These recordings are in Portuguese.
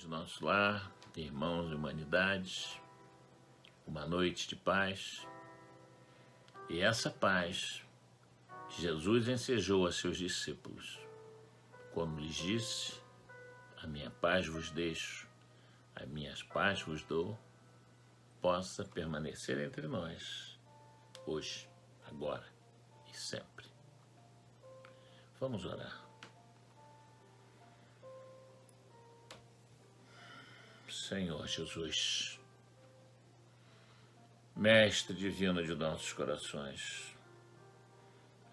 de nosso lar, irmãos e humanidades, uma noite de paz. E essa paz Jesus ensejou a seus discípulos, quando lhes disse: a minha paz vos deixo, a minha paz vos dou, possa permanecer entre nós, hoje, agora e sempre. Vamos orar. Senhor Jesus, Mestre divino de nossos corações,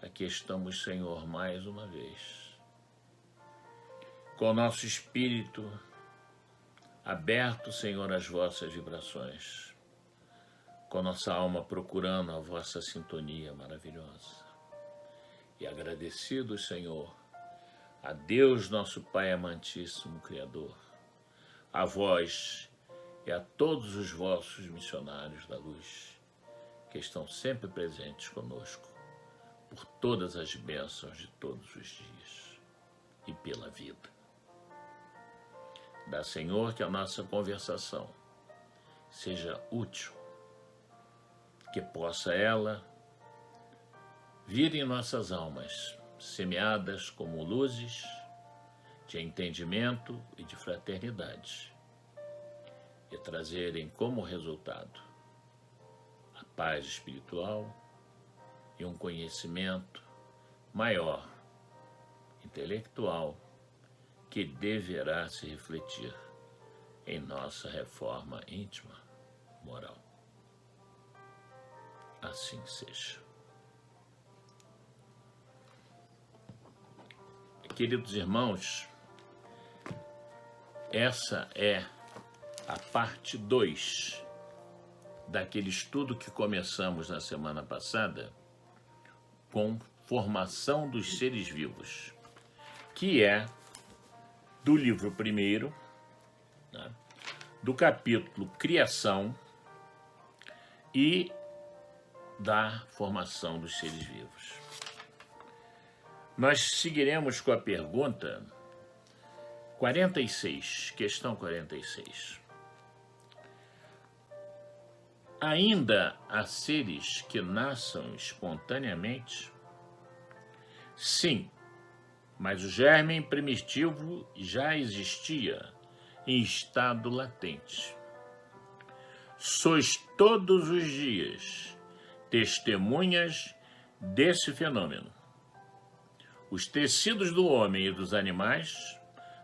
aqui estamos, Senhor, mais uma vez, com o nosso espírito aberto, Senhor, às vossas vibrações, com nossa alma procurando a vossa sintonia maravilhosa. E agradecidos, Senhor, a Deus, nosso Pai amantíssimo, Criador, a vós e a todos os vossos missionários da luz, que estão sempre presentes conosco, por todas as bênçãos de todos os dias e pela vida. Dá, Senhor, que a nossa conversação seja útil, que possa ela vir em nossas almas, semeadas como luzes de entendimento e de fraternidade, e trazerem como resultado a paz espiritual e um conhecimento maior, intelectual, que deverá se refletir em nossa reforma íntima, moral. Assim seja. Queridos irmãos, essa é a parte 2 daquele estudo que começamos na semana passada com formação dos seres vivos, que é do livro 1º, né, do capítulo Criação e da formação dos seres vivos. Nós seguiremos com a pergunta 46, questão 46. Ainda há seres que nasçam espontaneamente? Sim, mas o germe primitivo já existia em estado latente. Sois todos os dias testemunhas desse fenômeno. Os tecidos do homem e dos animais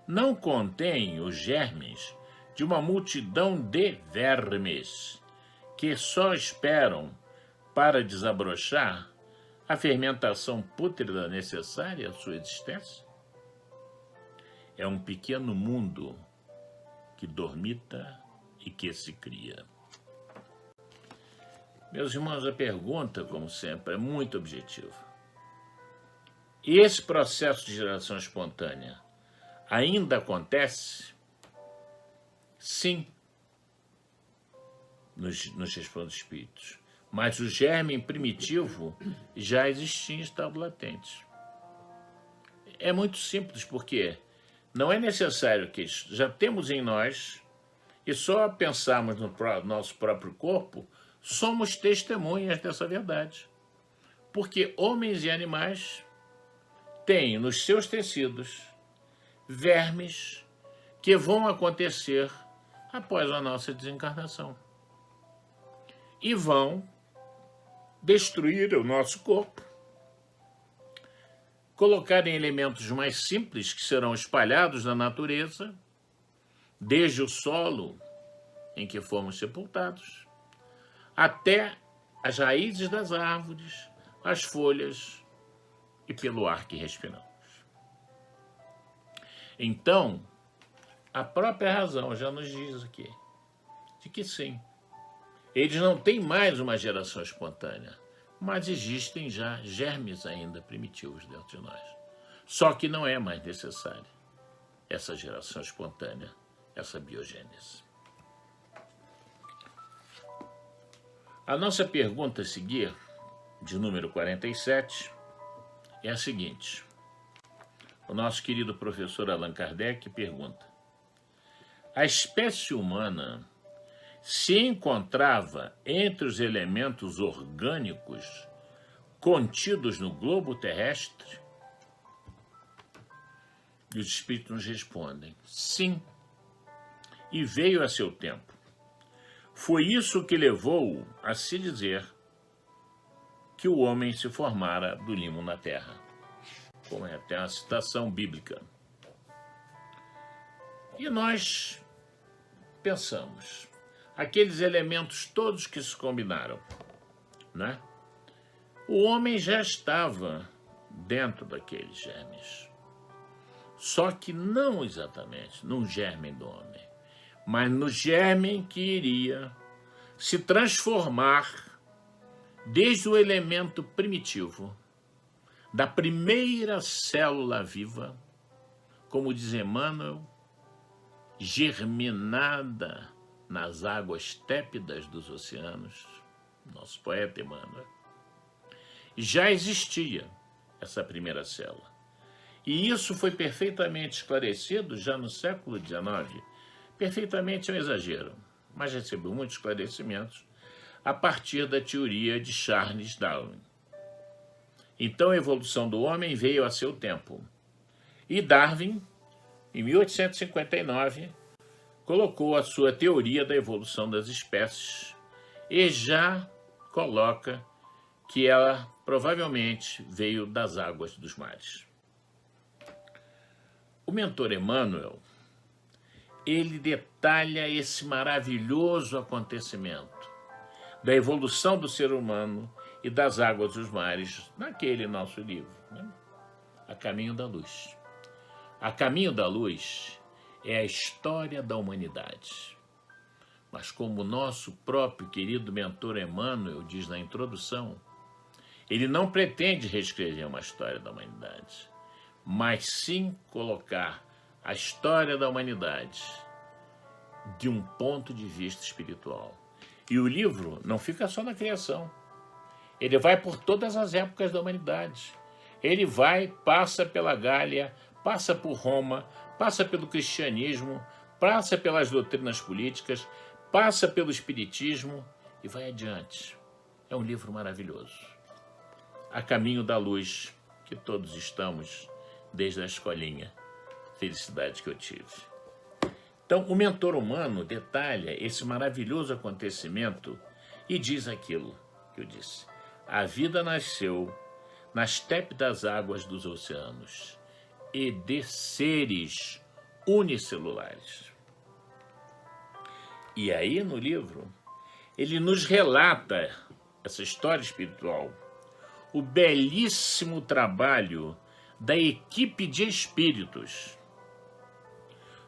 não contêm os germes de uma multidão de vermes que só esperam para desabrochar a fermentação pútrida necessária à sua existência? É um pequeno mundo que dormita e que se cria. Meus irmãos, a pergunta, como sempre, é muito objetiva. E esse processo de geração espontânea ainda acontece? Sim, nos responde os espíritos. Mas o germe primitivo já existia em estado latente. É muito simples, porque não é necessário que já temos em nós, e só pensarmos no nosso próprio corpo, somos testemunhas dessa verdade. Porque homens e animais têm nos seus tecidos vermes que vão acontecer após a nossa desencarnação. E vão destruir o nosso corpo, colocar em elementos mais simples que serão espalhados na natureza, desde o solo em que fomos sepultados, até as raízes das árvores, as folhas e pelo ar que respiramos. Então, a própria razão já nos diz aqui, de que sim, eles não têm mais uma geração espontânea, mas existem já germes ainda primitivos dentro de nós. Só que não é mais necessária essa geração espontânea, essa biogênese. A nossa pergunta a seguir, de número 47, é a seguinte. O nosso querido professor Allan Kardec pergunta: a espécie humana se encontrava entre os elementos orgânicos contidos no globo terrestre? E os espíritos nos respondem: sim, e veio a seu tempo. Foi isso que levou a se dizer que o homem se formara do limo na terra. Como é até uma citação bíblica. E nós pensamos, aqueles elementos todos que se combinaram, né? O homem já estava dentro daqueles germes. Só que não exatamente no germe do homem, mas no germe que iria se transformar desde o elemento primitivo, da primeira célula viva, como diz Emmanuel, germinada nas águas tépidas dos oceanos, nosso poeta Emmanuel, já existia essa primeira célula. E isso foi perfeitamente esclarecido já no século XIX. Perfeitamente é um exagero, mas recebeu muitos esclarecimentos a partir da teoria de Charles Darwin. Então a evolução do homem veio a seu tempo. E Darwin, em 1859, colocou a sua teoria da evolução das espécies e já coloca que ela provavelmente veio das águas dos mares. O mentor Emmanuel, ele detalha esse maravilhoso acontecimento da evolução do ser humano e das águas dos mares naquele nosso livro, né? A Caminho da Luz. A Caminho da Luz é a história da humanidade. Mas como o nosso próprio querido mentor Emmanuel diz na introdução, ele não pretende reescrever uma história da humanidade, mas sim colocar a história da humanidade de um ponto de vista espiritual. E o livro não fica só na criação. Ele vai por todas as épocas da humanidade. Ele passa pela Gália, passa por Roma, passa pelo cristianismo, passa pelas doutrinas políticas, passa pelo espiritismo e vai adiante. É um livro maravilhoso. A Caminho da Luz, que todos estamos desde a escolinha. Felicidade que eu tive. Então, o mentor humano detalha esse maravilhoso acontecimento e diz aquilo que eu disse. A vida nasceu nas tépidas águas dos oceanos e de seres unicelulares. E aí, no livro, ele nos relata essa história espiritual, o belíssimo trabalho da equipe de espíritos,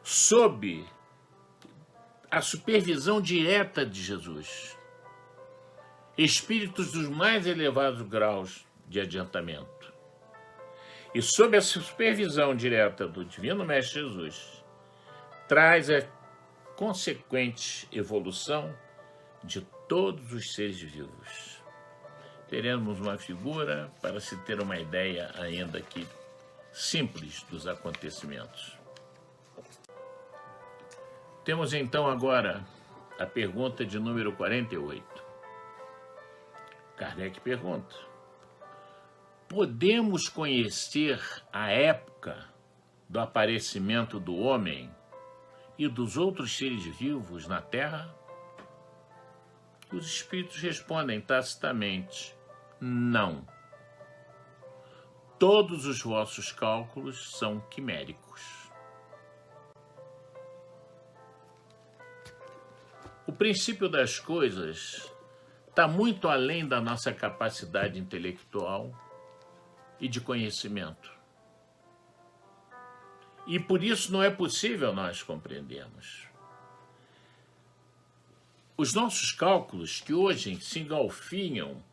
sob a supervisão direta de Jesus. Espíritos dos mais elevados graus de adiantamento. E sob a supervisão direta do Divino Mestre Jesus, traz a consequente evolução de todos os seres vivos. Teremos uma figura para se ter uma ideia ainda aqui simples dos acontecimentos. Temos então agora a pergunta de número 48. Kardec pergunta: podemos conhecer a época do aparecimento do homem e dos outros seres vivos na Terra? Os espíritos respondem tacitamente: não. Todos os vossos cálculos são quiméricos. O princípio das coisas está muito além da nossa capacidade intelectual e de conhecimento. E por isso não é possível nós compreendermos. Os nossos cálculos, que hoje se engalfinham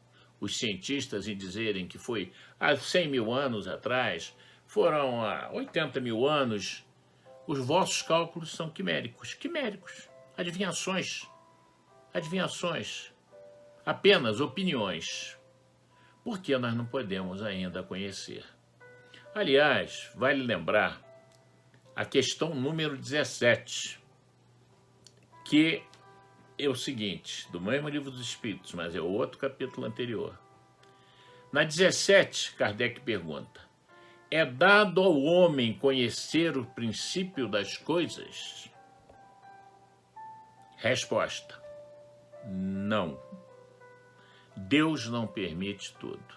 os cientistas em dizerem que foi há 100 mil anos atrás, foram há 80 mil anos, os vossos cálculos são quiméricos. Quiméricos. Adivinhações, apenas opiniões, porque nós não podemos ainda conhecer. Aliás, vale lembrar a questão número 17 que é o seguinte, do mesmo livro dos Espíritos, mas é outro capítulo anterior. Na 17, Kardec pergunta: é dado ao homem conhecer o princípio das coisas? Resposta: não. Deus não permite tudo.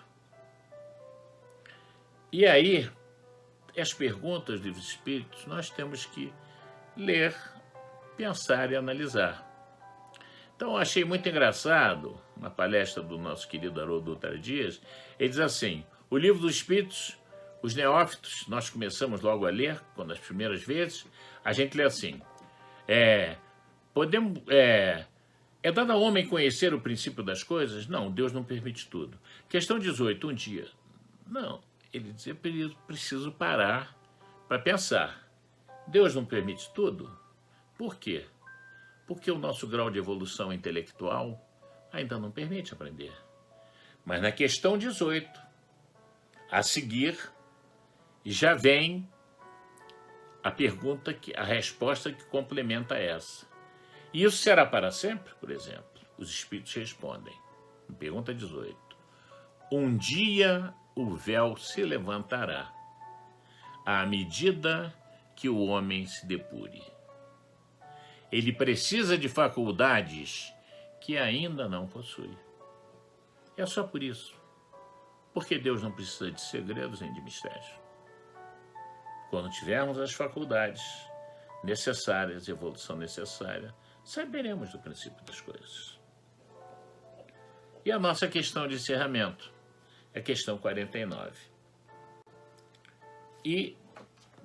E aí, as perguntas dos Espíritos, nós temos que ler, pensar e analisar. Então, eu achei muito engraçado, uma palestra do nosso querido Haroldo Dutra Dias, ele diz assim, o livro dos Espíritos, os neófitos, nós começamos logo a ler, quando as primeiras vezes, a gente lê assim, é dado ao homem conhecer o princípio das coisas? Não, Deus não permite tudo. Questão 18, um dia. Não, ele dizia, preciso parar para pensar. Deus não permite tudo? Por quê? Porque o nosso grau de evolução intelectual ainda não permite aprender. Mas na questão 18, a seguir, já vem a pergunta, a resposta que complementa essa. E isso será para sempre, por exemplo? Os Espíritos respondem. Pergunta 18. Um dia o véu se levantará, à medida que o homem se depure. Ele precisa de faculdades que ainda não possui. É só por isso. Porque Deus não precisa de segredos nem de mistérios. Quando tivermos as faculdades necessárias, evolução necessária, saberemos do princípio das coisas. E a nossa questão de encerramento é a questão 49. E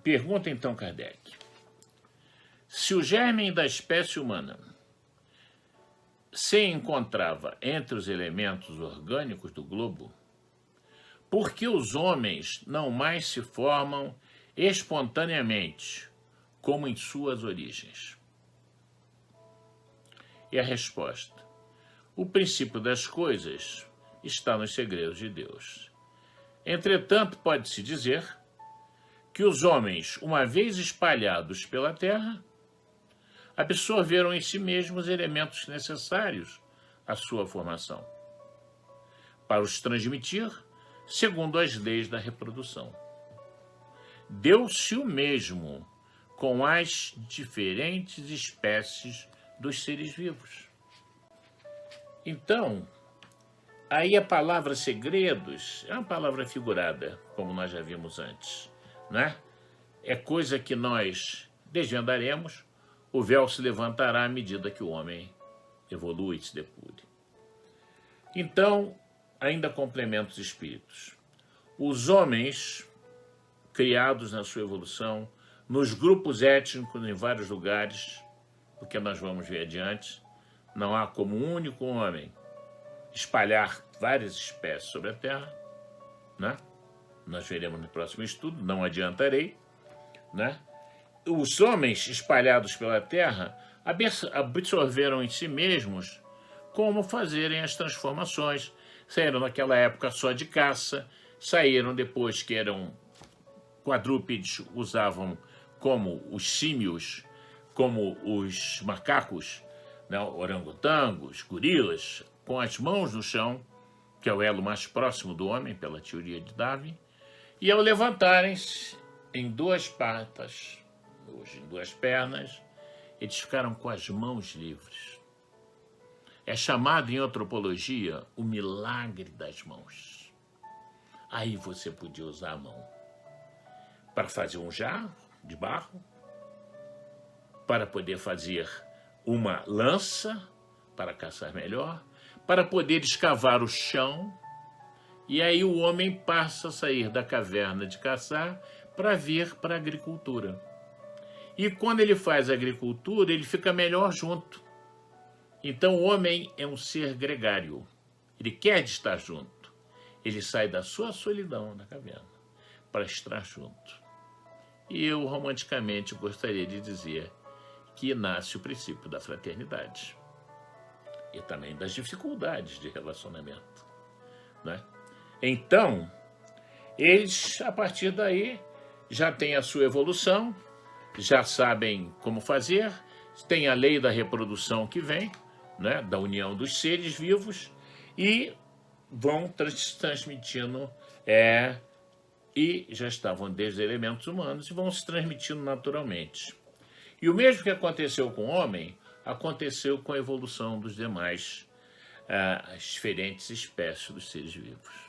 pergunta então Kardec: se o germe da espécie humana se encontrava entre os elementos orgânicos do globo, por que os homens não mais se formam espontaneamente, como em suas origens? E a resposta: o princípio das coisas está nos segredos de Deus. Entretanto, pode-se dizer que os homens, uma vez espalhados pela terra, absorveram em si mesmos elementos necessários à sua formação, para os transmitir segundo as leis da reprodução. Deu-se o mesmo com as diferentes espécies dos seres vivos. Então, aí a palavra segredos é uma palavra figurada, como nós já vimos antes, né? É coisa que nós desvendaremos, o véu se levantará à medida que o homem evolui e se depure. Então, ainda complementa os espíritos. Os homens, criados na sua evolução, nos grupos étnicos em vários lugares, porque nós vamos ver adiante, não há como um único homem espalhar várias espécies sobre a Terra, né? Nós veremos no próximo estudo, não adiantarei, né? Os homens espalhados pela Terra absorveram em si mesmos como fazerem as transformações. Saíram naquela época só de caça, saíram depois que eram quadrúpedes, usavam como os símios, como os macacos, né, orangotangos, gorilas, com as mãos no chão, que é o elo mais próximo do homem, pela teoria de Darwin, e ao levantarem-se em duas patas, hoje em duas pernas, eles ficaram com as mãos livres. É chamado em antropologia o milagre das mãos. Aí você podia usar a mão para fazer um jarro de barro, para poder fazer uma lança, para caçar melhor, para poder escavar o chão, e aí o homem passa a sair da caverna de caçar para vir para a agricultura. E quando ele faz a agricultura, ele fica melhor junto. Então o homem é um ser gregário. Ele quer estar junto. Ele sai da sua solidão na caverna para estar junto. E eu, romanticamente, gostaria de dizer que nasce o princípio da fraternidade. E também das dificuldades de relacionamento, né? Então, eles, a partir daí, já têm a sua evolução, já sabem como fazer, Tem a lei da reprodução que vem, né, da união dos seres vivos, e vão transmitindo, e já estavam desde elementos humanos, e vão se transmitindo naturalmente. E o mesmo que aconteceu com o homem, aconteceu com a evolução dos demais, as diferentes espécies dos seres vivos.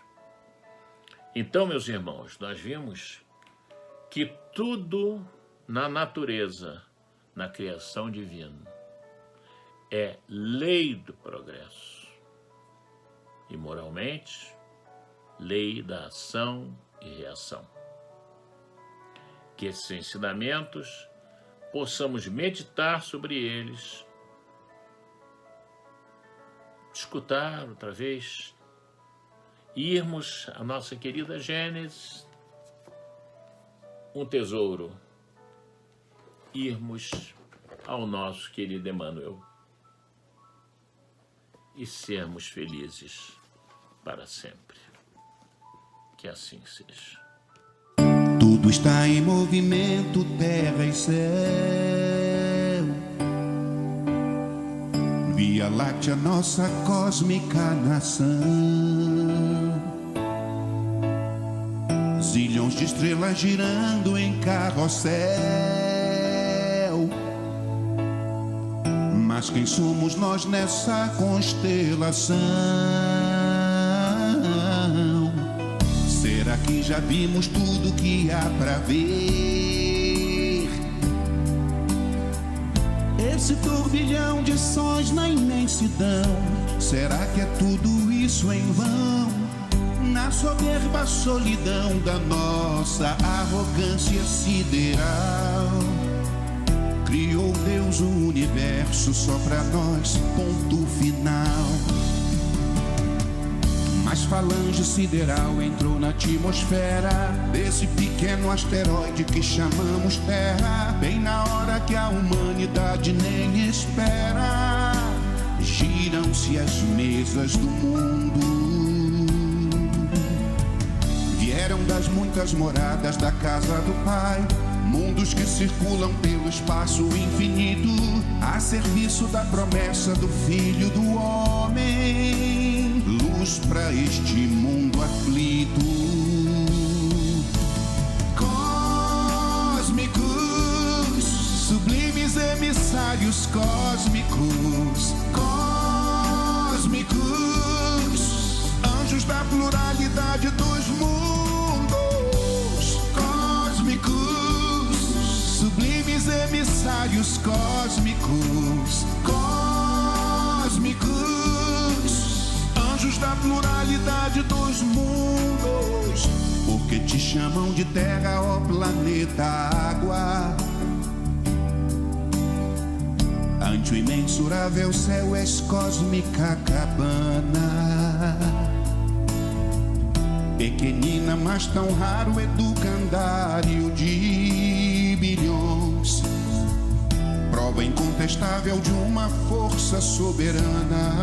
Então, meus irmãos, nós vimos que tudo na natureza, na criação divina, é lei do progresso. E moralmente, lei da ação e reação. Que esses ensinamentos possamos meditar sobre eles, escutar outra vez, irmos à nossa querida Gênesis, um tesouro, irmos ao nosso querido Emmanuel e sermos felizes para sempre. Que assim seja. Tudo está em movimento, terra e céu. Via Láctea, nossa cósmica nação. Zilhões de estrelas girando em carrossel. Mas quem somos nós nessa constelação? Será que já vimos tudo que há pra ver? Esse turbilhão de sons na imensidão, será que é tudo isso em vão? Na soberba solidão da nossa arrogância sideral, criou Deus o universo só pra nós, ponto final. Mas falange sideral entrou na atmosfera desse pequeno asteroide que chamamos Terra, bem na hora que a humanidade nem espera. Giram-se as mesas do mundo, vieram das muitas moradas da casa do Pai, mundos que circulam pelo espaço infinito, a serviço da promessa do Filho do Homem, luz para este mundo aflito. Cósmicos, sublimes emissários cósmicos, cósmicos, anjos da pluralidade dos mundos, cósmicos, sublimes emissários cósmicos, cósmicos, anjos da pluralidade dos mundos. Porque te chamam de terra, ó planeta água, ante o imensurável céu és cósmica cabana, pequenina, mas tão raro educandário de bilhões, prova incontestável de uma força soberana,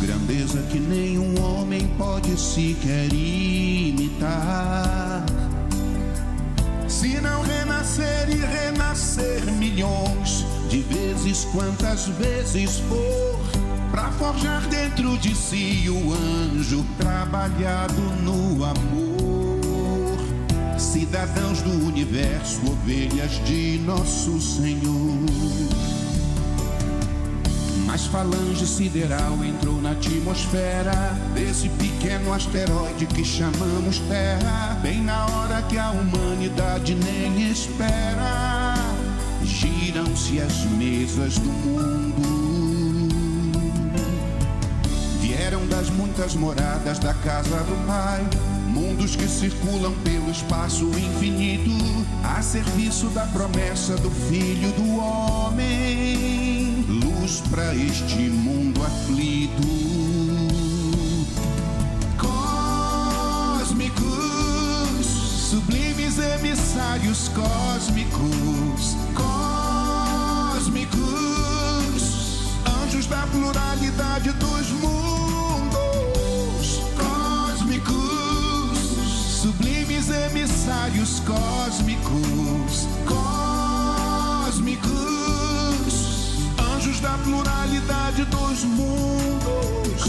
grandeza que nenhum homem pode sequer imitar, se não renascer e renascer milhões de vezes, quantas vezes for, pra forjar dentro de si o anjo trabalhado no amor, cidadãos do universo, ovelhas de nosso Senhor. Mas falange sideral entrou na atmosfera desse pequeno asteroide que chamamos Terra, bem na hora que a humanidade nem espera. Giram-se as mesas do mundo, vieram das muitas moradas da casa do Pai, mundos que circulam pelo espaço infinito, a serviço da promessa do Filho do Homem, luz para este mundo aflito. Cósmicos, sublimes emissários cósmicos, cósmicos, anjos da pluralidade dos mundos, cósmicos, sublimes emissários cósmicos, cósmicos, dos mundos,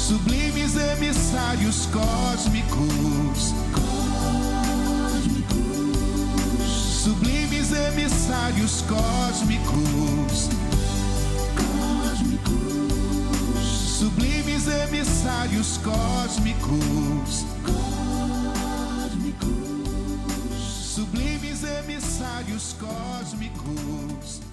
sublimes emissários cósmicos, sublimes emissários cósmicos, sublimes emissários cósmicos, sublimes emissários cósmicos.